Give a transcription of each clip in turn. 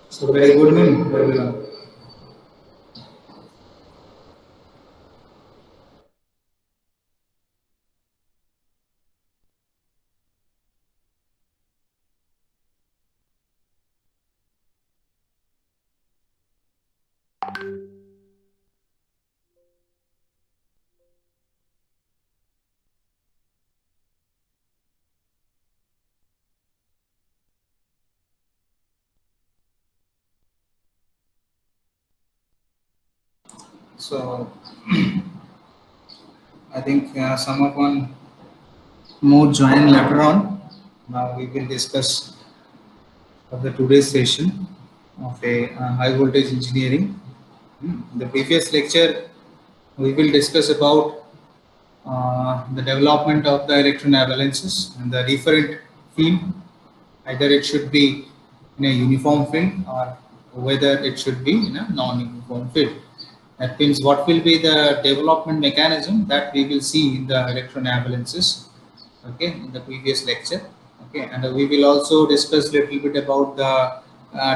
So very good evening, everyone. So I think some of one more join later on. Now we will discuss of the today's session of a high voltage engineering. In the previous lecture, we will discuss about the development of the electron avalanches and the different field. Either it should be in a uniform field or whether it should be in a non-uniform field. That means what will be the development mechanism that we will see in the electron avalanches, okay, in the previous lecture. Okay, and we will also discuss a little bit about the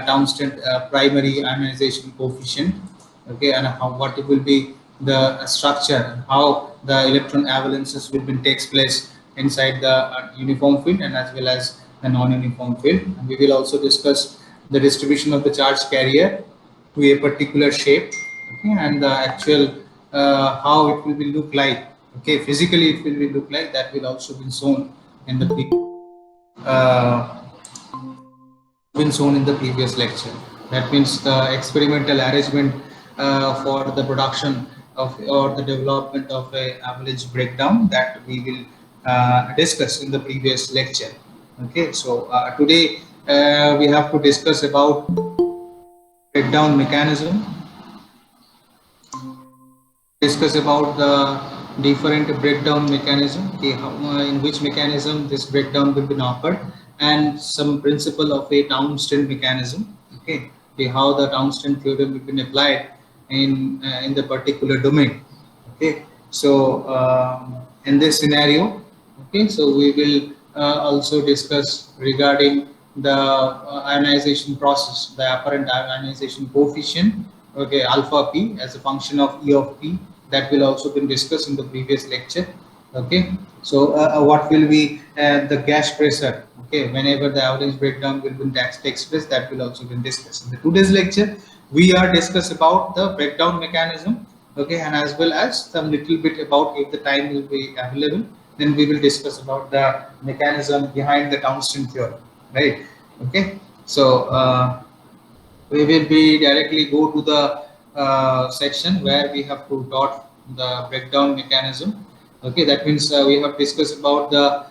tungsten primary ionization coefficient, okay, and how what it will be the structure, how the electron avalanches will be takes place inside the uniform field and as well as the non-uniform field. And we will also discuss the distribution of the charge carrier to a particular shape, okay, and the actual how it will be look like, okay, physically it will be look like, that will also be shown in the uh, been shown in the previous lecture. That means the experimental arrangement for the production of or the development of a avalanche breakdown that we will discuss in the previous lecture. Okay, so today we have to discuss about breakdown mechanism, discuss about the different breakdown mechanism, okay, in which mechanism this breakdown will be occurred, and some principle of a Townsend mechanism, okay, okay, how the Townsend theorem will be applied in the particular domain, okay. So in this scenario, okay, so we will also discuss regarding the ionization process, the apparent ionization coefficient, okay, alpha p as a function of E of p, that will also been discussed in the previous lecture, okay. So what will be the gas pressure, okay, whenever the avalanche breakdown will be takes place, that will also been discussed in the today's lecture. We are discuss about the breakdown mechanism, okay, and as well as some little bit about, if the time will be available, then we will discuss about the mechanism behind the Townsend theorem, right? Okay, so we will be directly go to the section where we have to dot the breakdown mechanism. Okay, that means we have discussed about the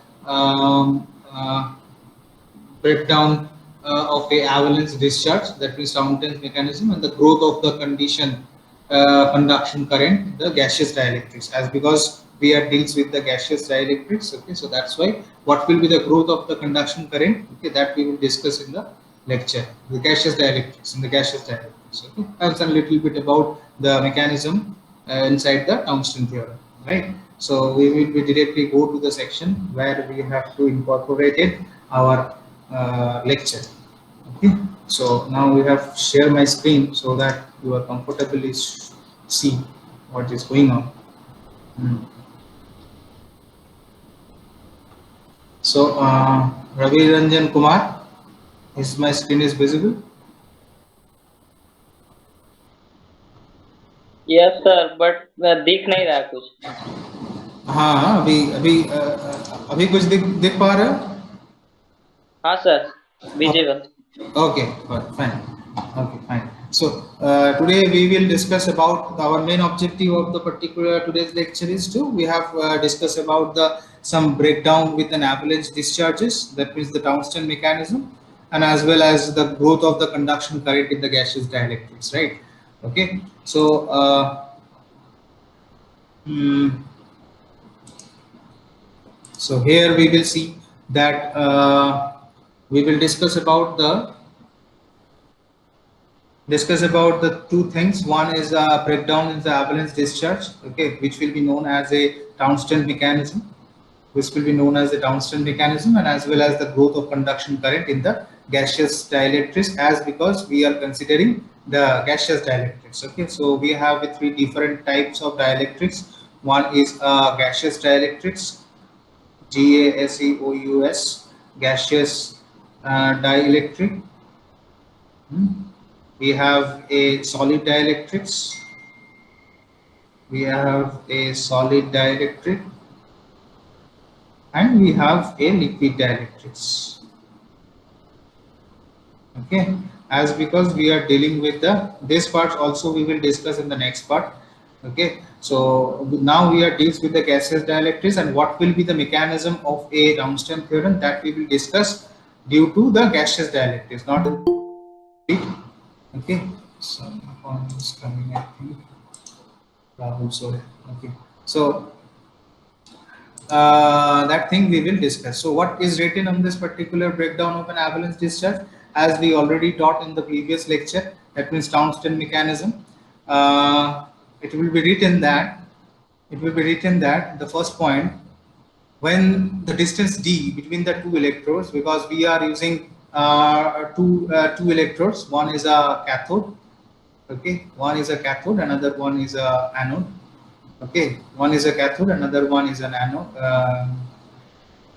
breakdown of a avalanche discharge, that means Townsend mechanism, and the growth of the condition conduction current, the gaseous dielectrics, as because we are deals with the gaseous dielectrics, okay, so that's why what will be the growth of the conduction current, okay, that we will discuss in the lecture, the gaseous dielectrics and the gaseous dielectrics, okay, and a little bit about the mechanism inside the Townsend theorem, right? So we will be directly go to the section where we have to incorporate it our lecture. Okay. So now we have share my screen so that you are comfortably see what is going on. So Ravi Ranjan Kumar, is my screen is visible? Yes sir, but दिख नहीं रहा कुछ। हाँ, अभी अभी अभी कुछ दिख पा रहे हो? हाँ sir, visible. Okay, fine. Okay, fine. So today we will discuss about our main objective of the particular today's lecture is to we have discussed about the some breakdown with an avalanche discharges, that means the tungsten mechanism, and as well as the growth of the conduction current in the gaseous dielectrics, right? Okay, so mm, so here we will see that we will discuss about the two things. One is a breakdown in the avalanche discharge, okay, which will be known as a Townsend mechanism. This will be known as the Townsend mechanism, and as well as the growth of conduction current in the gaseous dielectrics, as because we are considering the gaseous dielectrics. Okay, so we have three different types of dielectrics. One is gaseous dielectrics, GASEOUS, gaseous dielectric. We have a solid dielectrics. We have a solid dielectric, and we have a liquid dielectrics. Okay, as because we are dealing with the this part also we will discuss in the next part. Okay, so now we are deals with the gaseous dielectrics and what will be the mechanism of a Townsend theorem, that we will discuss due to the gaseous dielectrics, not okay. So one is coming, I think. Rahul, sorry. Okay, so that thing we will discuss. So what is written on this particular breakdown of an avalanche discharge, as we already taught in the previous lecture, that means Townsend mechanism. It will be written that the first point, when the distance d between the two electrodes, because we are using two electrodes, one is a cathode, okay, one is a cathode, another one is a anode. Okay, one is a cathode, another one is an anode.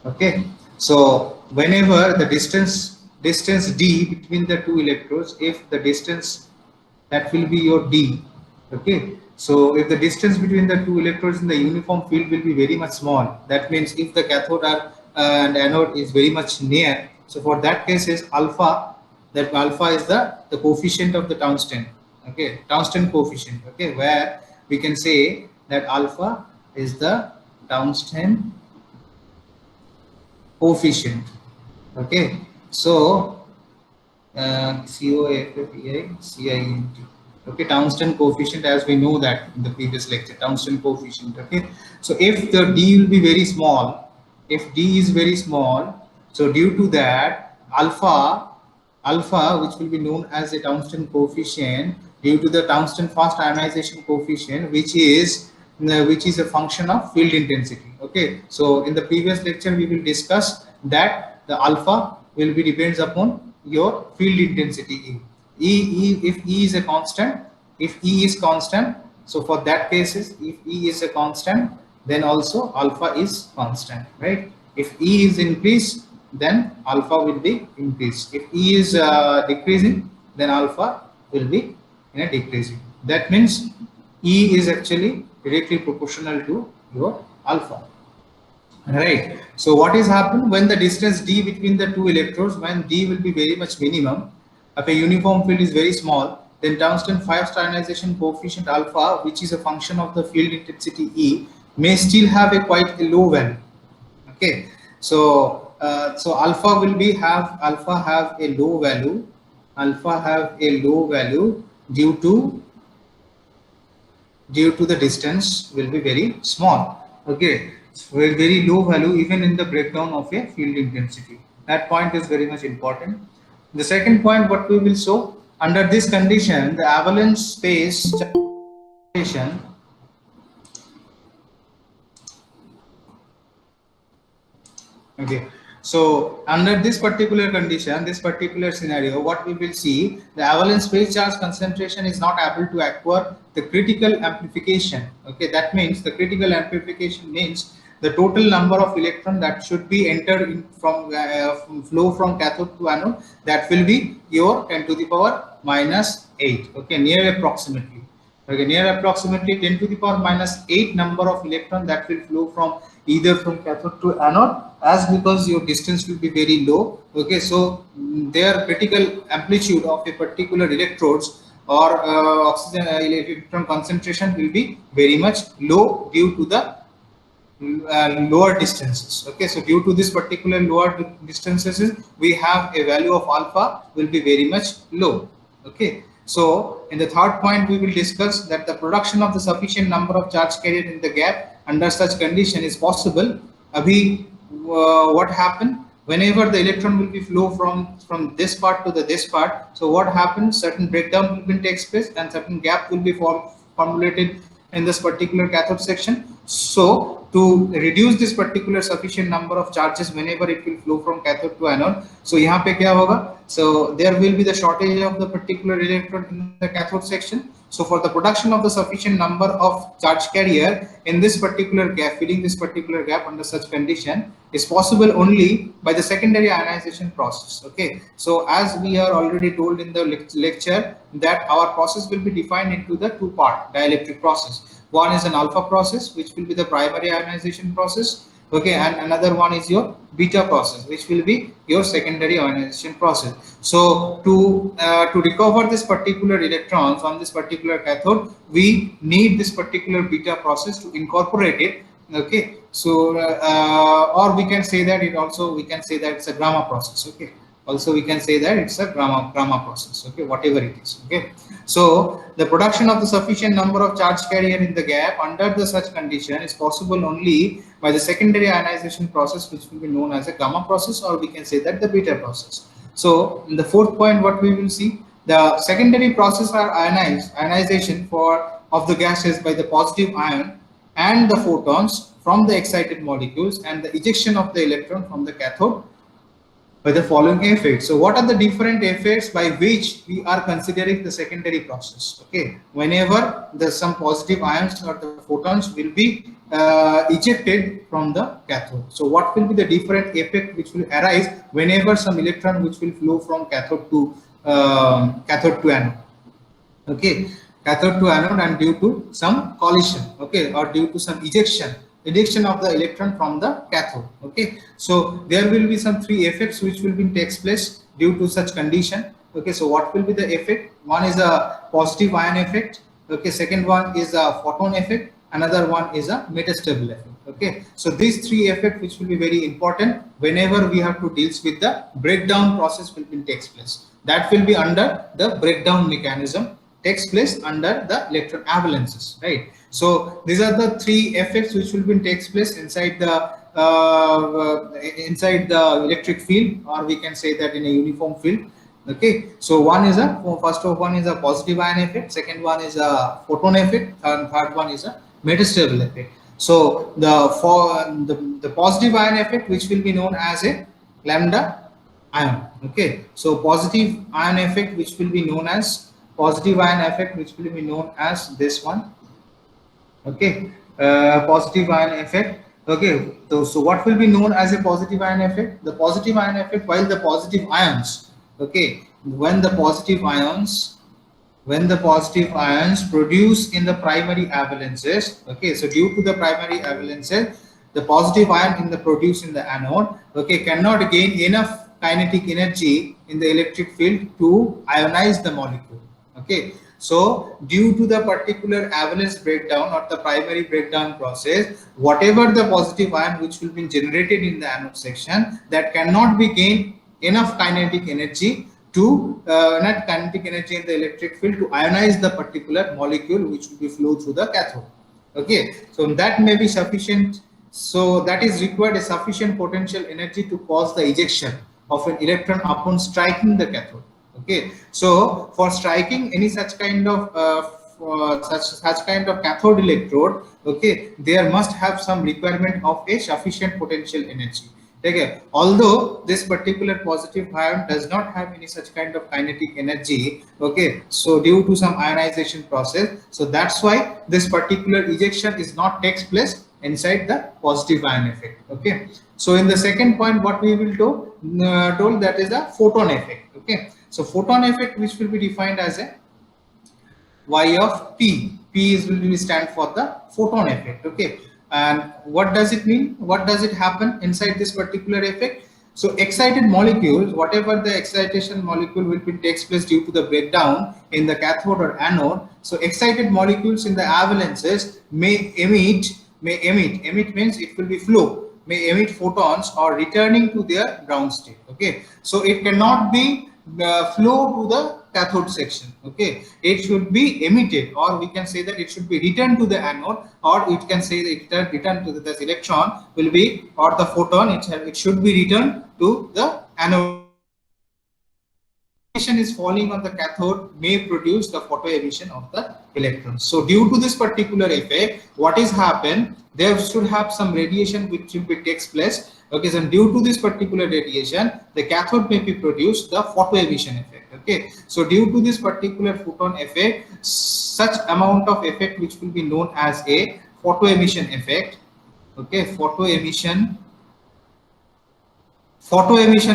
Okay, so whenever the distance d between the two electrodes, if the distance, that will be your d. Okay, so if the distance between the two electrodes in the uniform field will be very much small, that means if the cathode and anode is very much near, so for that case is alpha, that alpha is the coefficient of the tungsten. Okay, tungsten coefficient. Okay, where we can say that alpha is the tungsten coefficient. Okay, so COFFEICINT. Okay, tungsten coefficient, as we know that in the previous lecture, tungsten coefficient. Okay, so if the d will be very small, if d is very small, so due to that alpha, which will be known as the tungsten coefficient, due to the tungsten fast ionization coefficient, which is a function of field intensity. Okay, so in the previous lecture we will discuss that the alpha will be depends upon your field intensity if E is a constant, so for that cases, if E is a constant, then also alpha is constant, right? If E is increased, then alpha will be increased. If E is decreasing, then alpha will be in a decreasing. That means E is actually directly proportional to your alpha. Right. So what is happened when the distance d between the two electrodes, when d will be very much minimum, if a uniform field is very small, then tungsten fast ionization coefficient alpha, which is a function of the field intensity E, may still have a quite a low value. Okay. So so alpha will be have a low value. Alpha have a low value due to the distance will be very small. Okay, so a very low value even in the breakdown of a field intensity. That point is very much important. The second point, what we will show, under this condition, the avalanche space Okay. So under this particular condition, this particular scenario, what we will see, the avalanche phase charge concentration is not able to acquire the critical amplification. Okay, that means the critical amplification means the total number of electron that should be entered in from flow from cathode to anode, that will be your 10 to the power minus 8. Okay, near approximately. Okay, near approximately 10 to the power minus 8 number of electron that will flow from either from cathode to anode, as because your distance will be very low. Okay, so their critical amplitude of a particular electrodes or oxygen electron concentration will be very much low due to the lower distances. Okay, so due to this particular lower distances, we have a value of alpha will be very much low. Okay, so in the third point we will discuss that the production of the sufficient number of charge carrier in the gap under such condition is possible. Abhi, what happened whenever the electron will be flow from this part to the this part, so what happens, certain breakdown will be takes place and certain gap will be formulated in this particular cathode section. So to reduce this particular sufficient number of charges whenever it will flow from cathode to anode, so यहाँ पे क्या होगा, so there will be the shortage of the particular electron in the cathode section. So for the production of the sufficient number of charge carrier in this particular gap, filling this particular gap under such condition is possible only by the secondary ionization process. Okay, so as we are already told in the lecture that our process will be defined into the two part dielectric process. One is an alpha process, which will be the primary ionization process. Okay, and another one is your beta process, which will be your secondary ionization process. So to recover this particular electrons on this particular cathode, we need this particular beta process to incorporate it. Okay, so or we can say that it also, we can say that it's a gamma process. Okay, also we can say that it's a gamma process. Okay, whatever it is. Okay, so the production of the sufficient number of charge carrier in the gap under the such condition is possible only by the secondary ionization process, which will be known as a gamma process, or we can say that the beta process. So in the fourth point, what we will see, the secondary process are ionization of the gases by the positive ion and the photons from the excited molecules, and the ejection of the electron from the cathode by the following effects. So what are the different effects by which we are considering the secondary process? Okay, whenever there's some positive ions or the photons will be ejected from the cathode. So what will be the different effect which will arise whenever some electron which will flow from cathode to anode? Okay, cathode to anode, and due to some collision, okay, or due to some ejection of the electron from the cathode. Okay, so there will be some three effects which will be takes place due to such condition. Okay, so what will be the effect? One is a positive ion effect. Okay, second one is a photon effect, another one is a metastable effect. Okay, so these three effects which will be very important whenever we have to deal with the breakdown process will be takes place. That will be under the breakdown mechanism takes place under the electron avalanches, right? So these are the three effects which will be takes place inside the electric field, or we can say that in a uniform field. Okay, so one is a positive ion effect, second one is a photon effect, and third one is a metastable effect. So the positive ion effect, which will be known as a lambda ion. Okay, so positive ion effect, which will be known as this one. Okay, positive ion effect. Okay, so what will be known as a positive ion effect? The positive ion effect, while the positive ions, okay, when the positive ions produce in the primary avalanches, okay, so due to the primary avalanches, the positive ion in the produce in the anode, okay, cannot gain enough kinetic energy in the electric field to ionize the molecule. Okay, so due to the particular avalanche breakdown or the primary breakdown process, whatever the positive ion which will be generated in the anode section, that cannot be gained enough kinetic energy to in the electric field to ionize the particular molecule which will be flow through the cathode. Okay, so that may be sufficient. So that is required a sufficient potential energy to cause the ejection of an electron upon striking the cathode. Okay, so for striking any such kind of cathode electrode, okay, there must have some requirement of a sufficient potential energy. Okay, although this particular positive ion does not have any such kind of kinetic energy, okay, so due to some ionization process, so that's why this particular ejection is not takes place inside the positive ion effect. Okay, so in the second point, what we will do told, that is the photon effect. Okay, so photon effect, which will be defined as a y of p. P is will be stand for the photon effect. Okay, and what does it mean? What does it happen inside this particular effect? So excited molecules, whatever the excitation molecule will be takes place due to the breakdown in the cathode or anode. So excited molecules in the avalanches may emit means it will be flow, may emit photons or returning to their ground state. Okay, so it cannot be flow to the cathode section. Okay, it should be emitted, or we can say that it should be returned to the anode, or it can say that return to this electron will be, or the photon, it should be returned to the anode. Is falling on the cathode may produce the photo emission of the electrons. So due to this particular effect, what is happen, there should have some radiation which will be takes place. Okay, so due to this particular radiation, the cathode may be produce the photo emission effect. Okay, so due to this particular photon effect, such amount of effect which will be known as a photo emission effect. Okay, photo emission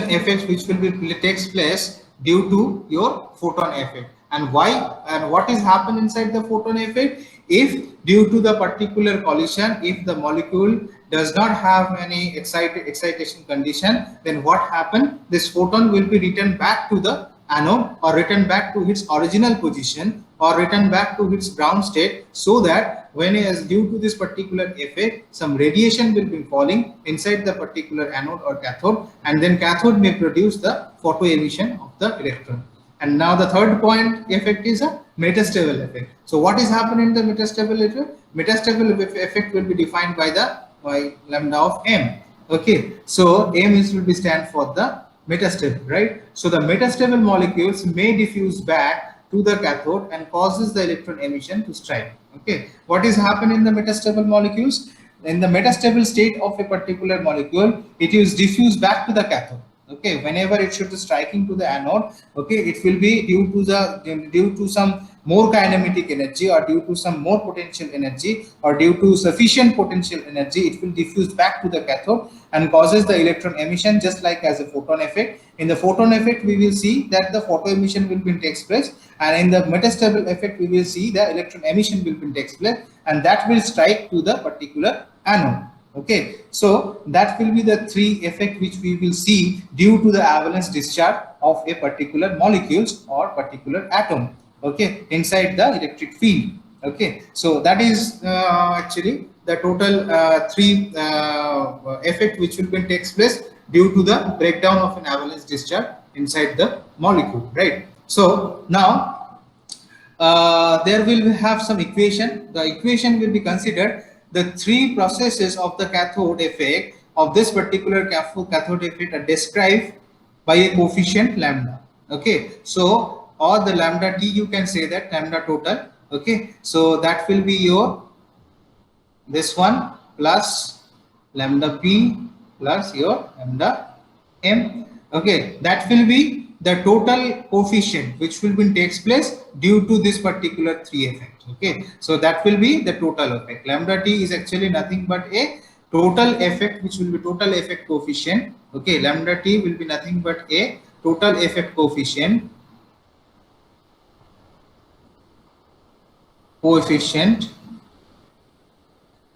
effect which will be takes place due to your photon effect. And why and what is happen inside the photon effect? If due to the particular collision, if the molecule does not have any excitation condition, then what happen, this photon will be returned back to the anode, or return back to its original position, or return back to its ground state, so that when it is due to this particular effect, some radiation will be falling inside the particular anode or cathode, and then cathode may produce the photo emission of the electron. And now the third point effect is a metastable effect. So what is happening in the metastable effect? Metastable effect will be defined by lambda of m. Okay, so m will be stand for the metastable, right? So the metastable molecules may diffuse back to the cathode and causes the electron emission to strike. Okay, what is happening in the metastable molecules? In the metastable state of a particular molecule, it is diffused back to the cathode. Okay, whenever it should be striking to the anode, okay, it will be due to some more kinematic energy, or due to some more potential energy, or due to sufficient potential energy, it will diffuse back to the cathode and causes the electron emission, just like as a photon effect. In the photon effect, we will see that the photo emission will be takes place, and in the metastable effect, we will see the electron emission will be takes place, and that will strike to the particular anode. Okay, so that will be the three effect which we will see due to the avalanche discharge of a particular molecules or particular atom. Okay, inside the electric field. Okay, so that is actually the total three effect which will be takes place due to the breakdown of an avalanche discharge inside the molecule, right? So now there will have some equation. The equation will be considered the three processes of the cathode effect of this particular cathode effect are described by a coefficient lambda. Okay, so or the lambda t, you can say that lambda total. Okay, so that will be your this one plus lambda p plus your lambda m. Okay, that will be the total coefficient which will be takes place due to this particular three effect. Okay, so that will be the total effect. Lambda t is actually nothing but a total effect which will be total effect coefficient. Okay, lambda t will be nothing but a total effect coefficient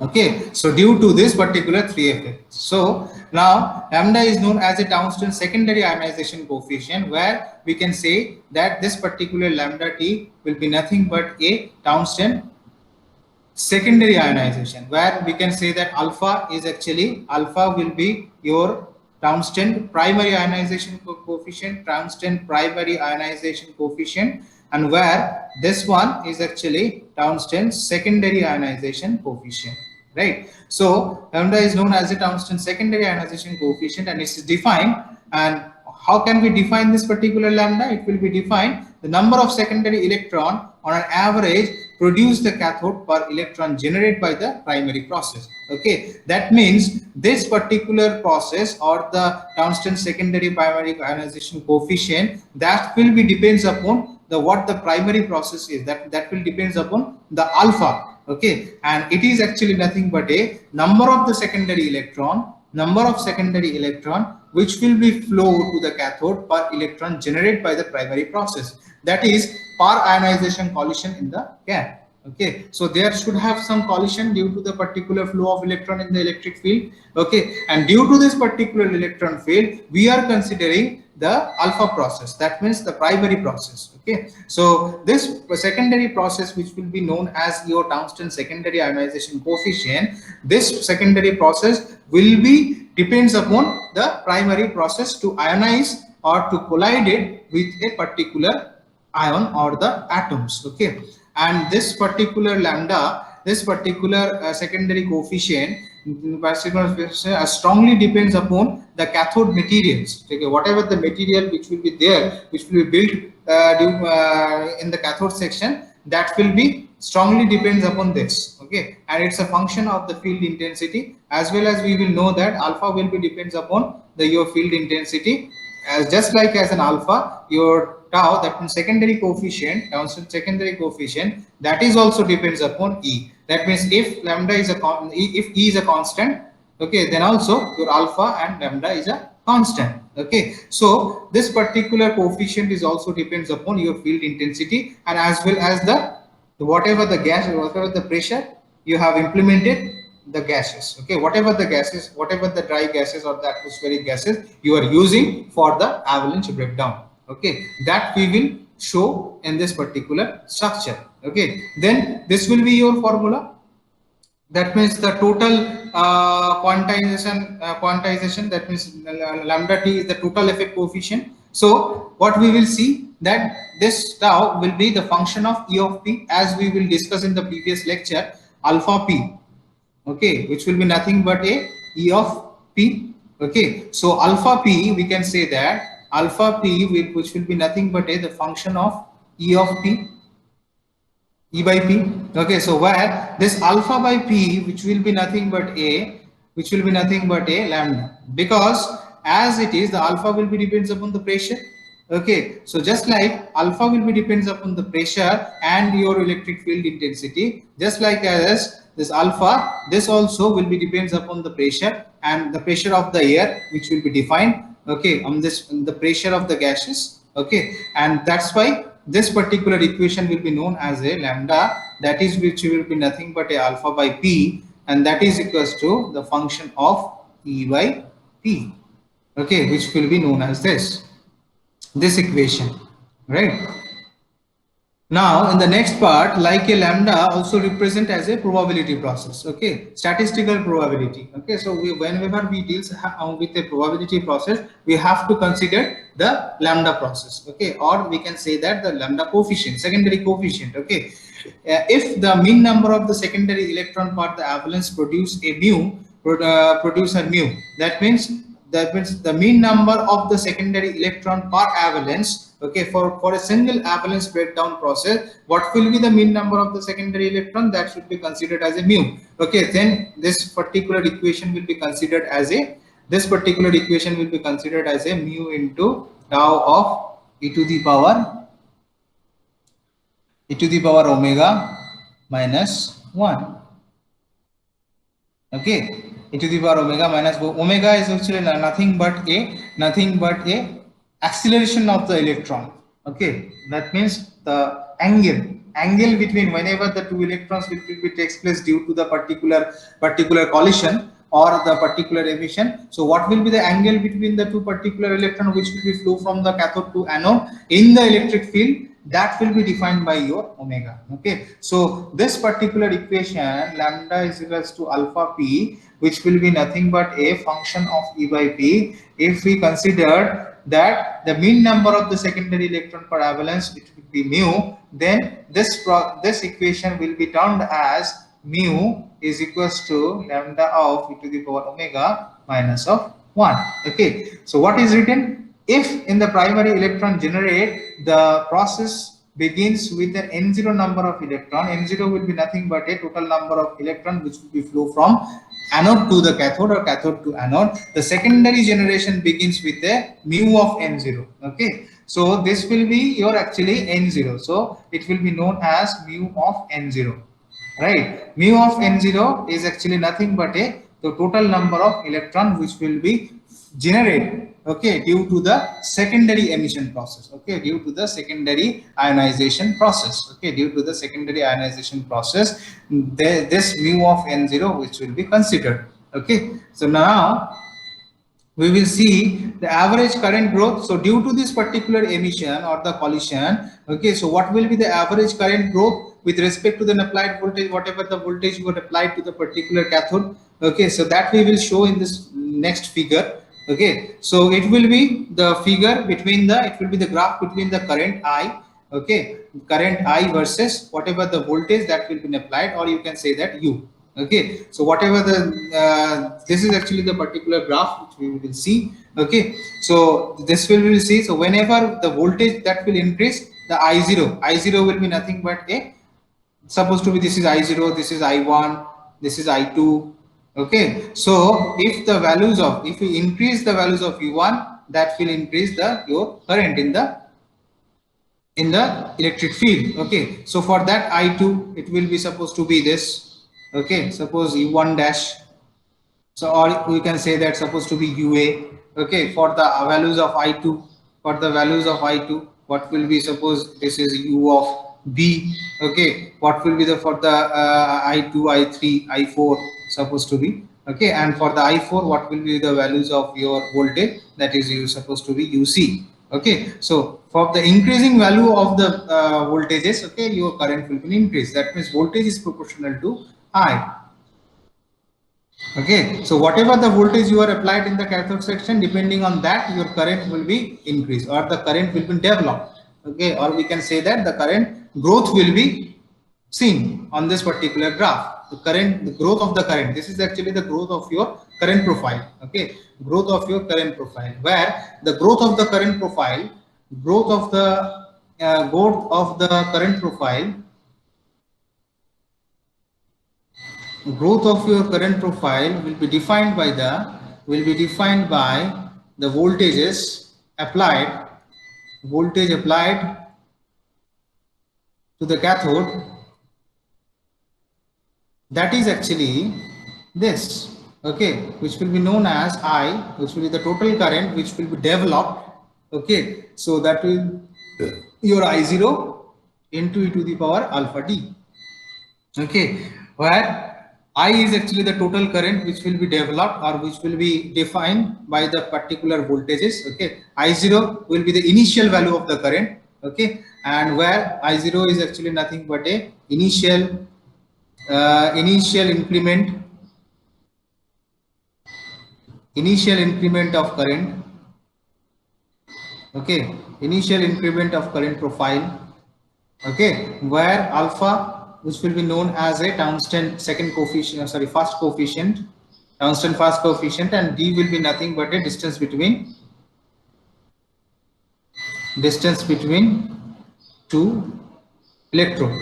Okay, so due to this particular three effects. So now lambda is known as a Townsend secondary ionization coefficient, where we can say that this particular lambda t will be nothing but a Townsend secondary ionization, where we can say that alpha will be your Townsend primary ionization coefficient, Townsend primary ionization coefficient, and where this one is actually Townsend secondary ionization coefficient, right? So lambda is known as a Townsend secondary ionization coefficient, and it is defined. And how can we define this particular lambda? It will be defined the number of secondary electron on an average produce the cathode per electron generated by the primary process. Okay, that means this particular process or the tungsten secondary primary ionization coefficient, that will be depends upon the what the primary process is, that will depends upon the alpha. Okay, and it is actually nothing but a number of the secondary electron which will be flow to the cathode per electron generated by the primary process, that is per ionization collision in the gap. Okay, so there should have some collision due to the particular flow of electron in the electric field. Okay, and due to this particular electron field, we are considering the alpha process, that means the primary process. Okay, so this secondary process, which will be known as your tungsten secondary ionization coefficient, this secondary process will be depends upon the primary process to ionize or to collide it with a particular ion or the atoms. Okay, and this particular lambda, this particular secondary coefficient strongly depends upon the cathode materials. Okay, whatever the material which will be there, which will be built in the cathode section, that will be strongly depends upon this. Okay, and it's a function of the field intensity, as well as we will know that alpha will be depends upon the your field intensity, as just like as an alpha, your tau, that means secondary coefficient, tungsten secondary coefficient, that is also depends upon E. That means if lambda is if E is a constant, okay, then also your alpha and lambda is a constant. Okay, so this particular coefficient is also depends upon your field intensity, and as well as the whatever the gas, whatever the pressure you have implemented the gases. Okay, whatever the gases, whatever the dry gases or the atmospheric gases you are using for the avalanche breakdown. Okay, that we will show in this particular structure. Okay, then this will be your formula. That means the total quantization, that means lambda t is the total effect coefficient. So what we will see, that this tau will be the function of E of P, as we will discuss in the previous lecture, alpha P. Okay, which will be nothing but a E of P. Okay, so alpha P, we can say that alpha P which will be nothing but a the function of E of P, E by P. Okay, so where this alpha by P, which will be nothing but a lambda, because as it is, the alpha will be depends upon the pressure. Okay, so just like alpha will be depends upon the pressure and your electric field intensity, just like as this alpha, this also will be depends upon the pressure and the pressure of the air, which will be defined, okay, on this, the pressure of the gases. Okay, and that's why this particular equation will be known as a lambda, that is which will be nothing but a alpha by P, and that is equals to the function of E by P. Okay, which will be known as this equation, right? Now in the next part, like a lambda also represent as a probability process. Okay, statistical probability. Okay, so whenever we deal with a probability process, we have to consider the lambda process. Okay, or we can say that the lambda coefficient, secondary coefficient. Okay, if the mean number of the secondary electron per the avalanche produce a mu, that means the mean number of the secondary electron per avalanche. Okay, for a single avalanche breakdown process, what will be the mean number of the secondary electron? That should be considered as a mu. Okay, then this particular equation will be considered as a mu into tau of e to the power omega minus 1. Okay, e to the power omega minus omega is actually nothing but a acceleration of the electron. Okay, that means the angle between whenever the two electrons will takes place due to the particular collision or the particular emission. So what will be the angle between the two particular electron which will be flow from the cathode to anode in the electric field? That will be defined by your omega. Okay, so this particular equation, lambda is equals to alpha P, which will be nothing but a function of E by P. If we consider that the mean number of the secondary electron per avalanche, it will be mu, then this equation will be termed as mu is equals to lambda of e to the power omega minus of 1. Okay, so what is written? if in the primary electron generate, the process begins with an n0 number of electron. N0 will be nothing but a total number of electron which will be flow from anode to the cathode or cathode to anode. The secondary generation begins with a mu of n0. Okay, so this will be your actually n0, so it will be known as mu of n0, right? Mu of n0 is actually nothing but the total number of electron which will be generated, okay, due to the secondary emission process, okay, due to the secondary ionization process, okay, due to the secondary ionization process, this mu of n0 which will be considered. Okay, so now we will see the average current growth. So due to this particular emission or the collision, okay, so what will be the average current growth with respect to the applied voltage, whatever the voltage you got applied to the particular cathode. Okay, so that we will show in this next figure. Okay, so it will be the figure between the, it will be the graph between the current I, okay, current I versus whatever the voltage that will be applied, or you can say that U. Okay, so whatever the this is actually the particular graph which we will see. Okay, so this will we will see. So whenever the voltage that will increase, the I0 will be nothing but a, supposed to be, this is I0, this is I1, this is I2. Okay, so if the values of, if we increase the values of U1, that will increase the your current in the electric field. Okay, so for that I2 it will be supposed to be this. Okay, suppose U1 dash, so or we can say that supposed to be UA. Okay, for the values of I2, for the values of I2, what will be, suppose this is U of B. Okay, what will be the, for the I2, I3, I4 supposed to be. Okay, and for the I4, what will be the values of your voltage, that is you supposed to be UC. Okay, so for the increasing value of the voltages, okay, your current will be increased. That means voltage is proportional to I. Okay, so whatever the voltage you are applied in the cathode section, depending on that, your current will be increased or the current will be developed. Okay, or we can say that the current growth will be seen on this particular graph. The current, the growth of the current, this is actually the growth of your current profile. Okay, growth of your current profile, where the growth of the current profile, growth of the current profile, growth of your current profile will be defined by the voltages applied, voltage applied to the cathode, that is actually this. Okay, which will be known as I, which will be the total current which will be developed. Okay, so that will your I0 into e to the power alpha d. Okay, where I is actually the total current which will be developed or which will be defined by the particular voltages. Okay, I0 will be the initial value of the current. Okay, and where I0 is actually nothing but a initial increment of current. Okay, initial increment of current profile. Okay, where alpha, which will be known as a tungsten second coefficient, sorry, first coefficient, tungsten fast coefficient, and d will be nothing but a distance between two electrode.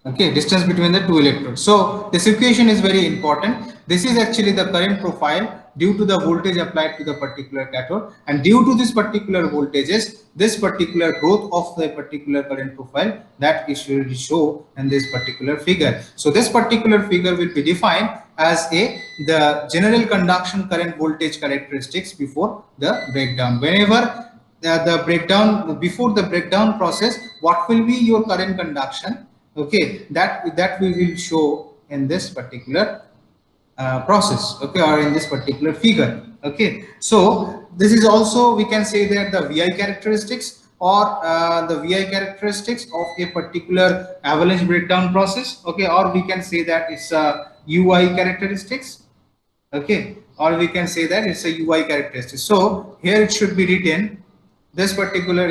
Okay, distance between the two electrodes. So this equation is very important. This is actually the current profile due to the voltage applied to the particular cathode, and due to this particular voltages, this particular growth of the particular current profile, that is should show in this particular figure. So this particular figure will be defined as the general conduction current voltage characteristics before the breakdown. Whenever the breakdown, before the breakdown process, what will be your current conduction? Okay, that we will show in this particular process. Okay, or in this particular figure. Okay, so this is also, we can say that the VI characteristics or the VI characteristics of a particular avalanche breakdown process. Okay, or we can say that it's a UI characteristics. Okay, or we can say that it's a UI characteristic. So here it should be written, this particular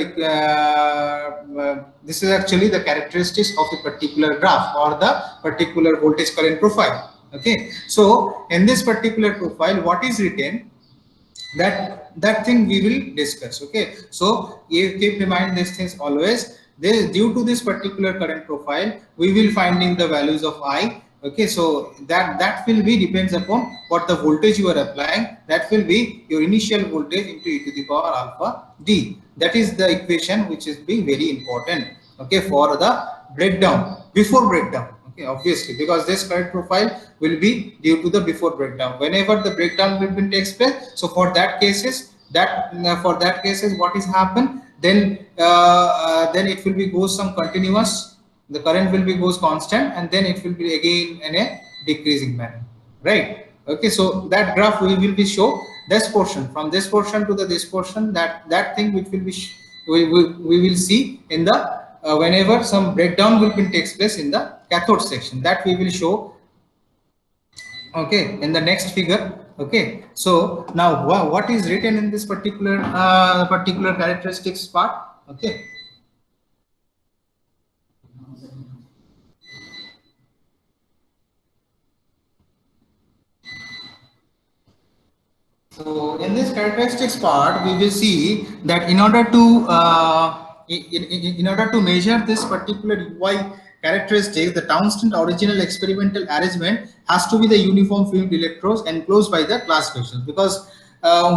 this is actually the characteristics of a particular graph or the particular voltage current profile. Okay, so in this particular profile, what is written, that that thing we will discuss. Okay, so you keep in mind these things always. Due to this particular current profile, we will finding the values of I. Okay, so that will be depends upon what the voltage you are applying. That will be your initial voltage into e to the power alpha d. That is the equation which is being very important. Okay, for the breakdown, before breakdown. Okay, obviously, because this current profile will be due to the before breakdown. Whenever the breakdown will be takes place, so for that cases, what is happen, then it will be goes some continuous, the current will be goes constant, and then it will be again in a decreasing manner, right? Okay, so that graph we will be show this portion, from this portion to the this portion, that thing which will be we will see in the whenever some breakdown will be takes place in the cathode section, that we will show, okay, in the next figure. Okay, so now what is written in this particular characteristics part? Okay, so in this characteristics part, we will see that in order to in order to measure this particular UI characteristic, the Townsend original experimental arrangement has to be the uniform field electrodes enclosed by the glass vessels, because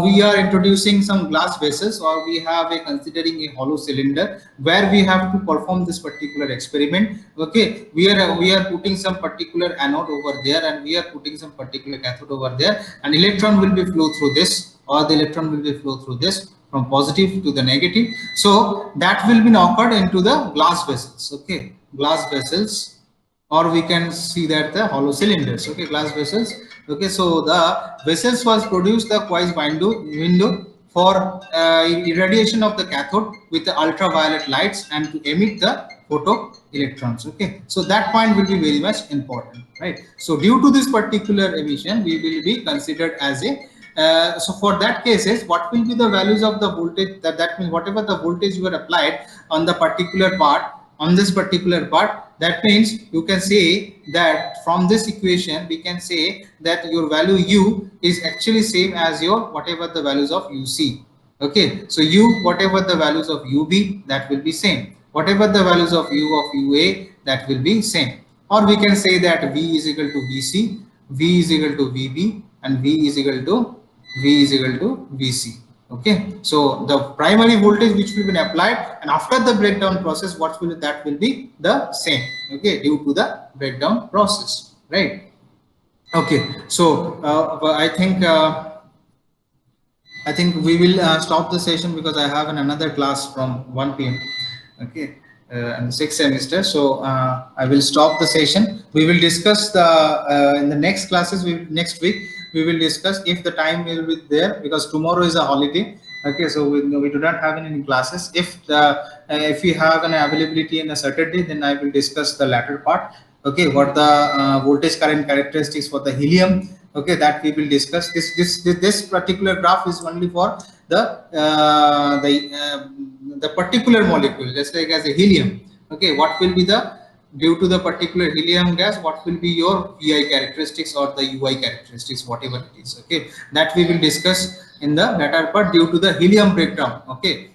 we are introducing some glass vessels, or we have a considering a hollow cylinder where we have to perform this particular experiment. Okay, we are putting some particular anode over there, and we are putting some particular cathode over there, and electron will be flow through this, or the electron will be flow through this from positive to the negative. So that will be occurred into the glass vessels. Okay, glass vessels, or we can see that the hollow cylinders. Okay, glass vessels. Okay, so the vessels was produced the quasi window for irradiation of the cathode with the ultraviolet lights and to emit the photo electrons. Okay, so that point will be very much important, right? So due to this particular emission, we will be considered as a so for that cases, what will be the values of the voltage? That means whatever the voltage you are applied on the particular part, on this particular part, that means you can say that from this equation we can say that your value u is actually same as your whatever the values of uc. Okay, so u, whatever the values of ub, that will be same, whatever the values of u of ua, that will be same. Or we can say that v is equal to vc, v is equal to vb, and v is equal to vc. Okay, so the primary voltage which will be applied, and after the breakdown process, what will that will be the same. Okay, due to the breakdown process, right? Okay, so I think we will stop the session, because I have another class from 1 p.m. Okay, and the sixth semester. So I will stop the session. We will discuss the in the next classes. Next week we will discuss if the time will be there, because tomorrow is a holiday. Okay, so we do not have any classes. If we have an availability in a Saturday, then I will discuss the latter part. Okay, what the voltage current characteristics for the helium. Okay, that we will discuss. This particular graph is only for the particular molecule, just like as a helium. Okay, what will be the, due to the particular helium gas, what will be your vi characteristics or the ui characteristics, whatever it is. Okay, that we will discuss in the latter part, due to the helium breakdown. Okay,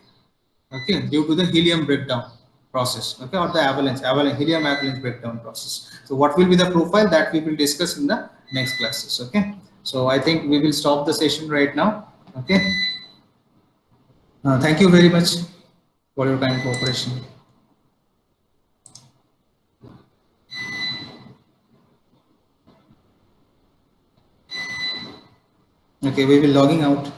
okay, due to the helium breakdown process. Okay, or the avalanche helium avalanche breakdown process. So what will be the profile, that we will discuss in the next classes. Okay, so I think we will stop the session right now. Okay, thank you very much for your kind cooperation. Okay, we will logging out.